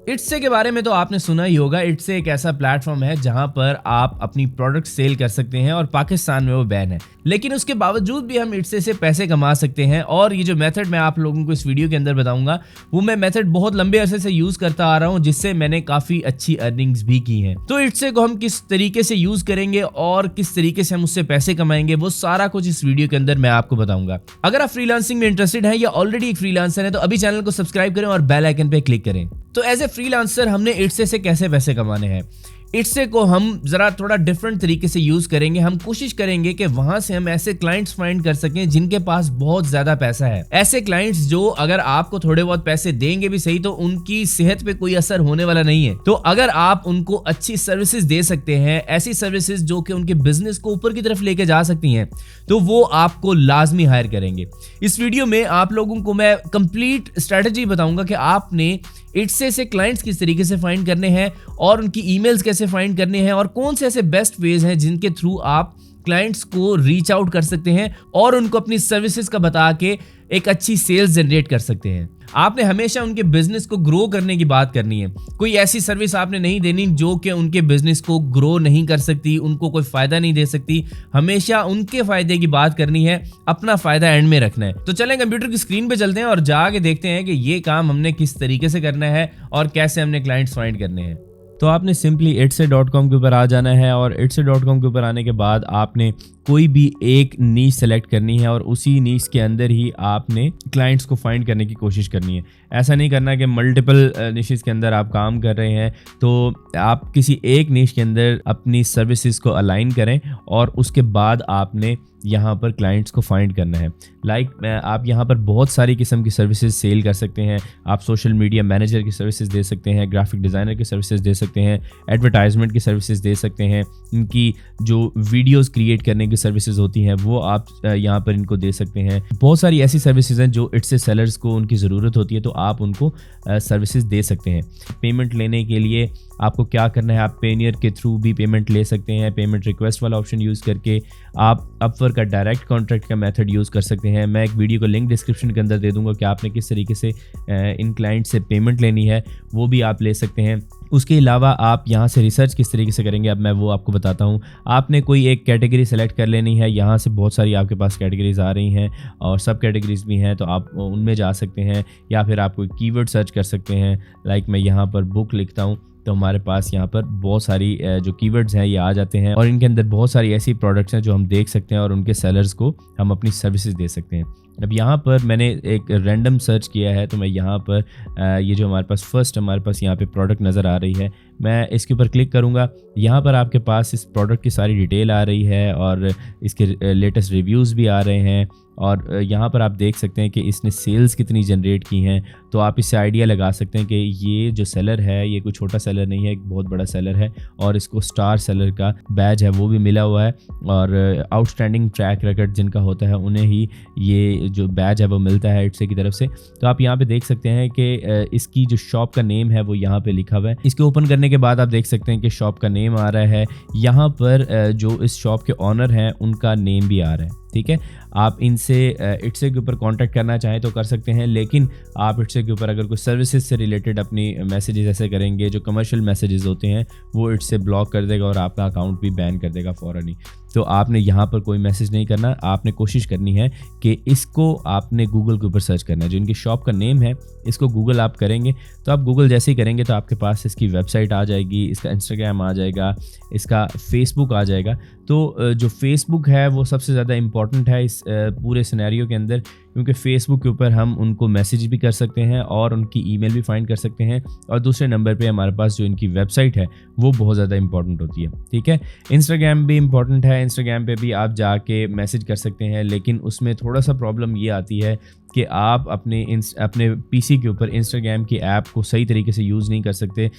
इट्से के बारे में तो आपने सुना ही होगा। इट्से एक ऐसा प्लेटफॉर्म है जहां पर आप अपनी प्रोडक्ट सेल कर सकते हैं और पाकिस्तान में वो बैन है, लेकिन उसके बावजूद भी हम इट्से से पैसे कमा सकते हैं। और ये जो मेथड मैं आप लोगों को इस वीडियो के अंदर बताऊंगा वो मैं मेथड बहुत लंबे अरसे से यूज करता आ रहा हूं, जिससे मैंने काफी अच्छी अर्निंग्स भी की हैं। तो इट्से को हम किस तरीके से यूज करेंगे और किस तरीके से हम उससे पैसे कमाएंगे वो सारा कुछ इस वीडियो के अंदर मैं आपको बताऊंगा। अगर आप फ्रीलांसिंग में इंटरेस्टेड हैं या ऑलरेडी एक फ्रीलांसर हैं तो अभी चैनल को सब्सक्राइब करें और बेल आइकन पे क्लिक करें। तो एज ए फ्रीलांसर हमने इट्से से कैसे पैसे कमाने हैं, इट्से को हम जरा थोड़ा डिफरेंट तरीके से यूज करेंगे। हम कोशिश करेंगे कि वहां से हम ऐसे क्लाइंट्स फाइंड कर सकें जिनके पास बहुत ज्यादा पैसा है। ऐसे क्लाइंट्स जो अगर आपको थोड़े बहुत पैसे देंगे भी सही तो उनकी सेहत पे कोई असर होने वाला नहीं है। तो अगर आप उनको अच्छी सर्विसेज दे सकते हैं, ऐसी सर्विसेज जो कि उनके बिजनेस को ऊपर की तरफ लेके जा सकती हैं, तो वो आपको लाजमी हायर करेंगे। इस वीडियो में आप लोगों को मैं कंप्लीट स्ट्रेटजी बताऊंगा कि आपने इट्से से क्लाइंट्स किस तरीके से फाइंड करने हैं और उनकी ईमेल्स कैसे फाइंड करने हैं और कौन से ऐसे बेस्ट वेज हैं जिनके थ्रू आप क्लाइंट्स को रीच आउट कर सकते हैं और उनको अपनी सर्विसेज का बता के एक अच्छी सेल्स जनरेट कर सकते हैं। आपने हमेशा उनके बिजनेस को ग्रो करने की बात करनी है। कोई ऐसी सर्विस आपने नहीं देनी जो कि उनके बिजनेस को ग्रो नहीं कर सकती, उनको कोई फायदा नहीं दे सकती। हमेशा उनके फायदे की बात करनी है, अपना फायदा एंड में रखना है। तो चलें कंप्यूटर की स्क्रीन पे चलते हैं और जाके देखते हैं कि ये काम हमने किस तरीके से करना है और कैसे हमने क्लाइंट्स फाइंड करने हैं। तो आपने सिंपली itse.com के ऊपर आ जाना है और itse.com के ऊपर आने के बाद आपने कोई भी एक नीश सेलेक्ट करनी है और उसी नीश के अंदर ही आपने क्लाइंट्स को फाइंड करने की कोशिश करनी है। ऐसा नहीं करना कि मल्टीपल निशेस के अंदर आप काम कर रहे हैं, तो आप किसी एक निश के अंदर अपनी सर्विसेज को अलाइन करें और उसके बाद आपने यहाँ पर क्लाइंट्स को फाइंड करना है। आप यहाँ पर बहुत सारी किस्म की सर्विसेज सेल कर सकते हैं। आप सोशल मीडिया मैनेजर की सर्विसेज दे सकते हैं, ग्राफिक डिज़ाइनर की सर्विसेज दे सकते हैं, एडवर्टाइजमेंट की सर्विसेज दे सकते हैं, इनकी जो वीडियोस क्रिएट करने की सर्विसेज होती हैं वो आप यहाँ पर इनको दे सकते हैं। बहुत सारी ऐसी सर्विसेज हैं जो इट्से सेलर्स को उनकी ज़रूरत होती है, तो आप उनको सर्विसेज दे सकते हैं। पेमेंट लेने के लिए आपको क्या करना है, आप पेनियर के थ्रू भी पेमेंट ले सकते हैं। पेमेंट रिक्वेस्ट वाला ऑप्शन यूज़ करके आप अपवर्क का डायरेक्ट कॉन्ट्रैक्ट का मेथड यूज़ कर सकते हैं। मैं एक वीडियो को लिंक डिस्क्रिप्शन के अंदर दे दूंगा कि आपने किस तरीके से इन क्लाइंट से पेमेंट लेनी है, वो भी आप ले सकते हैं। उसके अलावा आप यहाँ से रिसर्च किस तरीके से करेंगे अब मैं वो आपको बताता हूँ। आपने कोई एक कैटेगरी सेलेक्ट कर लेनी है। यहाँ से बहुत सारी आपके पास कैटेगरीज आ रही हैं और सब कैटेगरीज भी हैं, तो आप उनमें जा सकते हैं या फिर आप कोई कीवर्ड सर्च कर सकते हैं। लाइक मैं यहाँ पर बुक लिखता हूँ तो हमारे पास यहाँ पर बहुत सारी जो कीवर्ड्स हैं ये आ जाते हैं और इनके अंदर बहुत सारी ऐसी प्रोडक्ट्स हैं जो हम देख सकते हैं और उनके सेलर्स को हम अपनी सर्विसेज दे सकते हैं। अब यहाँ पर मैंने एक रैंडम सर्च किया है, तो मैं यहाँ पर ये जो हमारे पास फर्स्ट हमारे पास यहाँ पे प्रोडक्ट नज़र आ रही है, मैं इसके ऊपर क्लिक करूँगा। यहाँ पर आपके पास इस प्रोडक्ट की सारी डिटेल आ रही है और इसके लेटेस्ट रिव्यूज़ भी आ रहे हैं और यहाँ पर आप देख सकते हैं कि इसने सेल्स कितनी जनरेट की हैं। तो आप इससे आइडिया लगा सकते हैं कि ये जो सेलर है ये कोई छोटा सेलर नहीं है, एक बहुत बड़ा सेलर है और इसको स्टार सेलर का बैज है वो भी मिला हुआ है और आउटस्टैंडिंग ट्रैक रिकॉर्ड जिनका होता है उन्हें ही ये जो बैज है वो मिलता है इट्से की तरफ से। तो आप यहाँ पे देख सकते हैं कि इसकी जो शॉप का नेम है वो यहाँ पे लिखा हुआ है। इसके ओपन करने के बाद आप देख सकते हैं कि शॉप का नेम आ रहा है। यहाँ पर जो इस शॉप के ऑनर हैं उनका नेम भी आ रहा है। ठीक है, आप इनसे इट्से के ऊपर कांटेक्ट करना चाहें तो कर सकते हैं, लेकिन आप इट्से के ऊपर अगर कोई सर्विसेज से रिलेटेड अपनी मैसेजेस ऐसे करेंगे जो कमर्शियल मैसेजेस होते हैं वो इट्से ब्लॉक कर देगा और आपका अकाउंट भी बैन कर देगा फ़ौरन ही। तो आपने यहाँ पर कोई मैसेज नहीं करना, आपने कोशिश करनी है कि इसको आपने गूगल के ऊपर सर्च करना है। जो इनकी शॉप का नेम है इसको गूगल आप करेंगे तो आप गूगल जैसे ही करेंगे तो आपके पास इसकी वेबसाइट आ जाएगी, इसका इंस्टाग्राम आ जाएगा, इसका फेसबुक आ जाएगा। तो जो फेसबुक है वो सबसे ज़्यादा इम्पॉर्टेंट है इस पूरे सिनेरियो के अंदर, क्योंकि फेसबुक के ऊपर हम उनको मैसेज भी कर सकते हैं और उनकी ईमेल भी फाइंड कर सकते हैं और दूसरे नंबर पे हमारे पास जो इनकी वेबसाइट है वो बहुत ज़्यादा इंपॉर्टेंट होती है। ठीक है, इंस्टाग्राम भी इंपॉर्टेंट है, इंस्टाग्राम पे भी आप जाके मैसेज कर सकते हैं, लेकिन उसमें थोड़ा सा प्रॉब्लम ये आती है कि आप अपने पीसी के ऊपर इंस्टाग्राम की ऐप को सही तरीके से यूज़ नहीं कर सकते,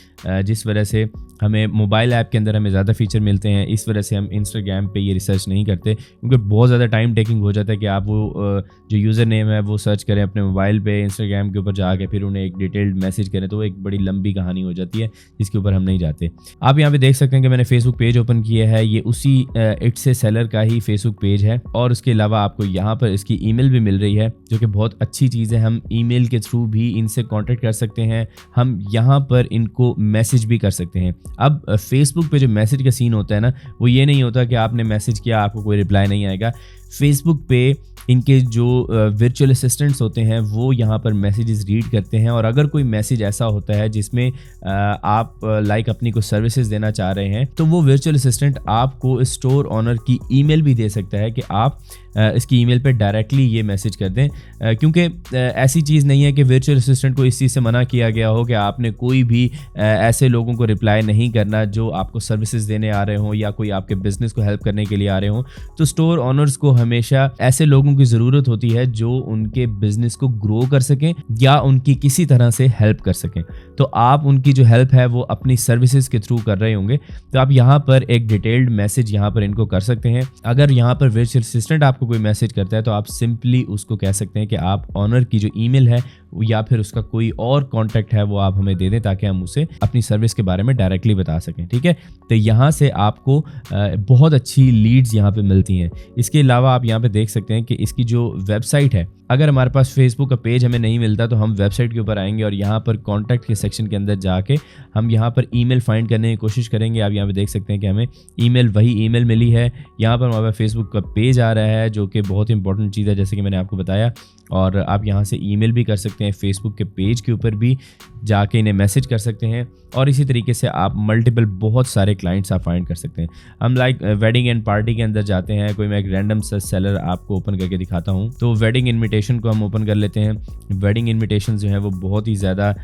जिस वजह से हमें मोबाइल ऐप के अंदर हमें ज़्यादा फीचर मिलते हैं। इस वजह से हम इंस्टाग्राम पे ये रिसर्च नहीं करते, क्योंकि बहुत ज़्यादा टाइम टेकिंग हो जाता है कि आप वो जो यूज़र नेम है वो सर्च करें अपने मोबाइल पे इंस्टाग्राम के ऊपर जाके फिर उन्हें एक डिटेल्ड मैसेज करें, तो वो एक बड़ी लंबी कहानी हो जाती है जिसके ऊपर हम नहीं जाते। आप यहाँ पे देख सकते हैं कि मैंने फेसबुक पेज ओपन किया है, ये उसी इट्से सेलर का ही फेसबुक पेज है और उसके अलावा आपको यहाँ पर इसकी ईमेल भी मिल रही है जो कि बहुत बहुत अच्छी चीज़ है। हम ईमेल के थ्रू भी इनसे कांटेक्ट कर सकते हैं, हम यहाँ पर इनको मैसेज भी कर सकते हैं। अब फेसबुक पे जो मैसेज का सीन होता है ना, वो ये नहीं होता कि आपने मैसेज किया आपको कोई रिप्लाई नहीं आएगा। फेसबुक पे इनके जो वर्चुअल असिस्टेंट्स होते हैं वो यहाँ पर मैसेजेस रीड करते हैं, और अगर कोई मैसेज ऐसा होता है जिसमें आप अपनी को सर्विसेज देना चाह रहे हैं, तो वो वर्चुअल असिस्टेंट आपको स्टोर ओनर की ईमेल भी दे सकता है कि आप इसकी ईमेल पे डायरेक्टली ये मैसेज कर दें, क्योंकि ऐसी चीज़ नहीं है कि वर्चुअल असिस्टेंट को इस चीज़ से मना किया गया हो कि आपने कोई भी ऐसे लोगों को रिप्लाई नहीं करना जो आपको सर्विसेज देने आ रहे हों या कोई आपके बिजनेस को हेल्प करने के लिए आ रहे हों। तो स्टोर ओनर्स को हमेशा ऐसे लोगों की ज़रूरत होती है जो उनके बिजनेस को ग्रो कर सकें या उनकी किसी तरह से हेल्प कर सकें। तो आप उनकी जो हेल्प है वो अपनी सर्विसेज के थ्रू कर रहे होंगे, तो आप यहाँ पर एक डिटेल्ड मैसेज यहाँ पर इनको कर सकते हैं। अगर यहाँ पर वर्चुअल असिस्टेंट आपको कोई मैसेज करता है तो आप सिंपली उसको कह सकते हैं कि आप ऑनर की जो ईमेल है या फिर उसका कोई और कॉन्टैक्ट है वो आप हमें दे दें, ताकि हम उसे अपनी सर्विस के बारे में डायरेक्टली बता सकें। ठीक है, तो यहाँ से आपको बहुत अच्छी लीड्स यहाँ पे मिलती हैं। इसके अलावा आप यहाँ पे देख सकते हैं कि इसकी जो वेबसाइट है, अगर हमारे पास फेसबुक का पेज हमें नहीं मिलता तो हम वेबसाइट के ऊपर आएंगे और यहाँ पर कॉन्टैक्ट के सेक्शन के अंदर जाके हम यहाँ पर ईमेल फाइंड करने की कोशिश करेंगे। आप यहाँ पे देख सकते हैं कि हमें ईमेल वही ईमेल मिली है। यहाँ पर हमारे फेसबुक का पेज आ रहा है जो कि बहुत इंपॉर्टेंट चीज़ है, जैसे कि मैंने आपको बताया। और आप यहाँ से ईमेल भी कर सकते हैं, फेसबुक के पेज के ऊपर भी जाके इन्हें मैसेज कर सकते हैं, और इसी तरीके से आप मल्टीपल बहुत सारे क्लाइंट्स आप फाइंड कर सकते हैं। हम वेडिंग एंड पार्टी के अंदर जाते हैं, कोई मैं एक रैंडम सा सेलर आपको ओपन करके दिखाता हूँ। तो वेडिंग इन्विटेशन को हम ओपन कर लेते हैं। वेडिंग इन्विटेशन जो है वो बहुत ही ज़्यादा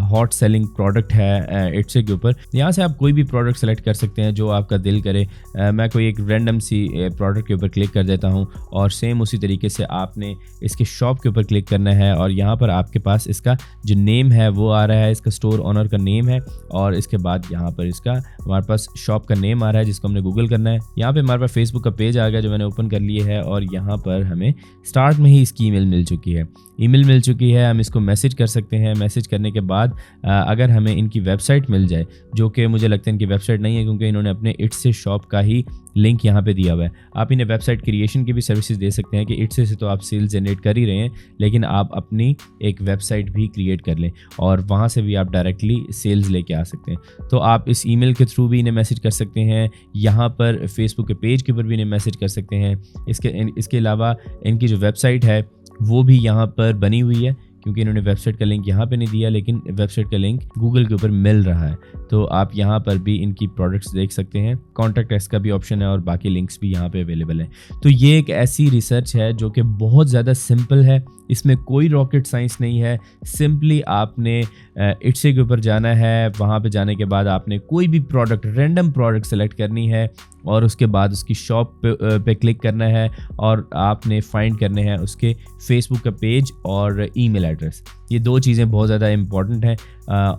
हॉट सेलिंग प्रोडक्ट है इट्से के ऊपर। यहाँ से आप कोई भी प्रोडक्ट सेलेक्ट कर सकते हैं जो आपका दिल करे। मैं कोई एक रैंडम सी प्रोडक्ट के ऊपर क्लिक कर देता हूँ, और सेम उसी तरीके से आपने इसके शॉप के ऊपर क्लिक करना है, और यहाँ पर आपके पास इसका जो नेम है वो आ रहा है, इसका स्टोर ओनर का नेम है, और इसके बाद यहाँ पर इसका हमारे पास शॉप का नेम आ रहा है जिसको हमने गूगल करना है। यहाँ पे हमारे पास फेसबुक का पेज आ गया जो मैंने ओपन कर लिए है, और यहाँ पर हमें स्टार्ट में ही इसकी ईमेल मिल चुकी है। ईमेल मिल चुकी है, हम इसको मैसेज कर सकते हैं। मैसेज करने के बाद अगर हमें इनकी वेबसाइट मिल जाए, जो कि मुझे लगता है इनकी वेबसाइट नहीं है क्योंकि इन्होंने अपने इट्से शॉप का ही लिंक यहाँ पे दिया हुआ है। आप इन्हें वेबसाइट क्रिएशन की भी सर्विसेज दे सकते हैं कि इट्से से तो आप सेल्स जनरेट कर ही रहे हैं, लेकिन आप अपनी एक वेबसाइट भी क्रिएट कर लें और वहाँ से भी आप डायरेक्टली सेल्स लेके आ सकते हैं। तो आप इस ईमेल के थ्रू भी इन्हें मैसेज कर सकते हैं, यहाँ पर फेसबुक के पेज के ऊपर भी इन्हें मैसेज कर सकते हैं। इसके अलावा इनकी जो वेबसाइट है वो भी यहाँ पर बनी हुई है, क्योंकि इन्होंने वेबसाइट का लिंक यहाँ पे नहीं दिया, लेकिन वेबसाइट का लिंक गूगल के ऊपर मिल रहा है। तो आप यहाँ पर भी इनकी प्रोडक्ट्स देख सकते हैं। कॉन्टैक्ट अस का भी ऑप्शन है और बाकी लिंक्स भी यहाँ पे अवेलेबल हैं। तो ये एक ऐसी रिसर्च है जो कि बहुत ज़्यादा सिंपल है, इसमें कोई रॉकेट साइंस नहीं है। सिंपली आपने इट्से के ऊपर जाना है, वहाँ पे जाने के बाद आपने कोई भी प्रोडक्ट, रैंडम प्रोडक्ट सेलेक्ट करनी है, और उसके बाद उसकी शॉप पे क्लिक करना है, और आपने फाइंड करने हैं उसके फेसबुक का पेज और ईमेल एड्रेस। ये दो चीज़ें बहुत ज़्यादा इंपॉर्टेंट हैं।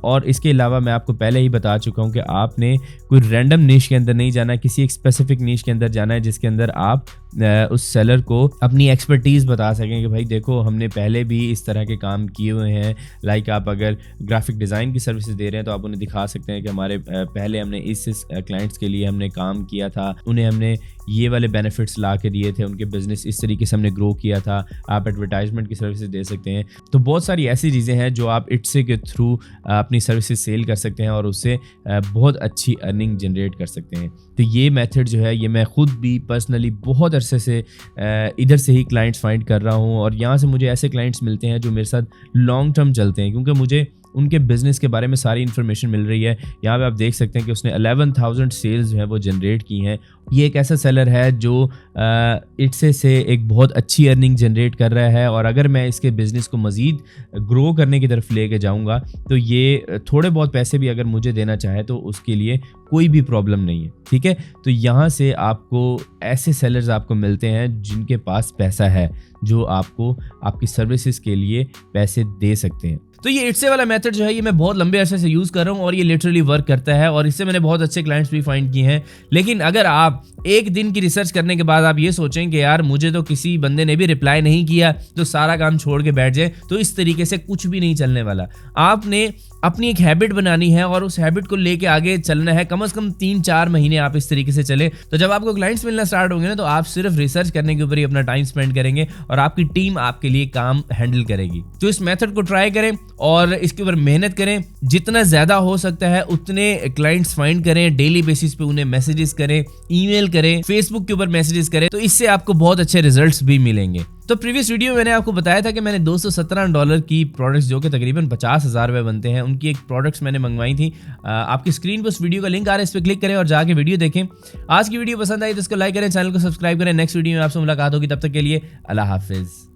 और इसके अलावा मैं आपको पहले ही बता चुका हूँ कि आपने कोई रैंडम नीश के अंदर नहीं जाना है, किसी एक स्पेसिफिक नीश के अंदर जाना है जिसके अंदर आप उस सेलर को अपनी एक्सपर्टीज़ बता सकें कि भाई देखो हमने पहले भी इस तरह के काम किए हुए हैं। लाइक आप अगर ग्राफिक डिज़ाइन की सर्विसेज दे रहे हैं तो आप उन्हें दिखा सकते हैं कि हमारे पहले हमने इस क्लाइंट्स के लिए हमने काम किया था, उन्हें हमने ये वाले बेनिफिट्स ला के दिए थे, उनके बिजनेस इस तरीके से हमने ग्रो किया था। आप एडवर्टाइजमेंट की सर्विसेज दे सकते हैं। तो बहुत सारी ऐसी चीज़ें हैं जो आप इट्से के थ्रू अपनी सर्विसेज सेल कर सकते हैं और उससे बहुत अच्छी अर्निंग जनरेट कर सकते हैं। तो ये मेथड जो है ये मैं खुद भी पर्सनली बहुत अरसे से इधर से ही क्लाइंट्स फाइंड कर रहा हूँ, और यहाँ से मुझे ऐसे क्लाइंट्स मिलते हैं जो मेरे साथ लॉन्ग टर्म चलते हैं, क्योंकि मुझे उनके बिज़नेस के बारे में सारी इन्फॉर्मेशन मिल रही है। यहाँ पे आप देख सकते हैं कि उसने 11,000 सेल्स जो है वो जनरेट की हैं। ये एक ऐसा सेलर है जो इट्से से एक बहुत अच्छी अर्निंग जनरेट कर रहा है, और अगर मैं इसके बिज़नेस को मज़ीद ग्रो करने की तरफ लेके जाऊँगा तो ये थोड़े बहुत पैसे भी अगर मुझे देना चाहे तो उसके लिए कोई भी प्रॉब्लम नहीं है। ठीक है, तो यहाँ से आपको ऐसे सेलर्स आपको मिलते हैं जिनके पास पैसा है, जो आपको आपकी सर्विसेज के लिए पैसे दे सकते हैं। तो ये इट्से वाला मेथड जो है ये मैं बहुत लंबे अरसे से यूज़ कर रहा हूँ और ये लिटरली वर्क करता है, और इससे मैंने बहुत अच्छे क्लाइंट्स भी फाइंड किए हैं। लेकिन अगर आप एक दिन की रिसर्च करने के बाद आप ये सोचें कि यार मुझे तो किसी बंदे ने भी रिप्लाई नहीं किया तो सारा काम छोड़ के बैठ जाए, तो इस तरीके से कुछ भी नहीं चलने वाला। आपने अपनी एक हैबिट बनानी है और उस हैबिट को लेके आगे चलना है। कम से कम 3-4 महीने आप इस तरीके से चले, तो जब आपको क्लाइंट्स मिलना स्टार्ट होंगे ना, तो आप सिर्फ रिसर्च करने के ऊपर ही अपना टाइम स्पेंड करेंगे और आपकी टीम आपके लिए काम हैंडल करेगी। तो इस मेथड को ट्राई करें और इसके ऊपर मेहनत करें। जितना ज्यादा हो सकता है उतने क्लाइंट्स फाइंड करें, डेली बेसिस पे उन्हें मैसेजेस करें, ईमेल करें, फेसबुक के ऊपर मैसेजेस करें, तो इससे आपको बहुत अच्छे रिजल्ट्स भी मिलेंगे। तो प्रीवियस वीडियो में मैंने आपको बताया था कि मैंने $217 की प्रोडक्ट्स जो कि तकरीबन 50,000 रुपए बनते हैं, उनकी एक प्रोडक्ट्स मैंने मंगवाई थी। आपकी स्क्रीन पर उस वीडियो का लिंक आ रहा है, इस पर क्लिक करें और जाके वीडियो देखें। आज की वीडियो पसंद आई तो इसको लाइक करें, चैनल को सब्सक्राइब करें। नेक्स्ट वीडियो में आपसे मुलाकात होगी, तब तक के लिए अल्लाह हाफिज।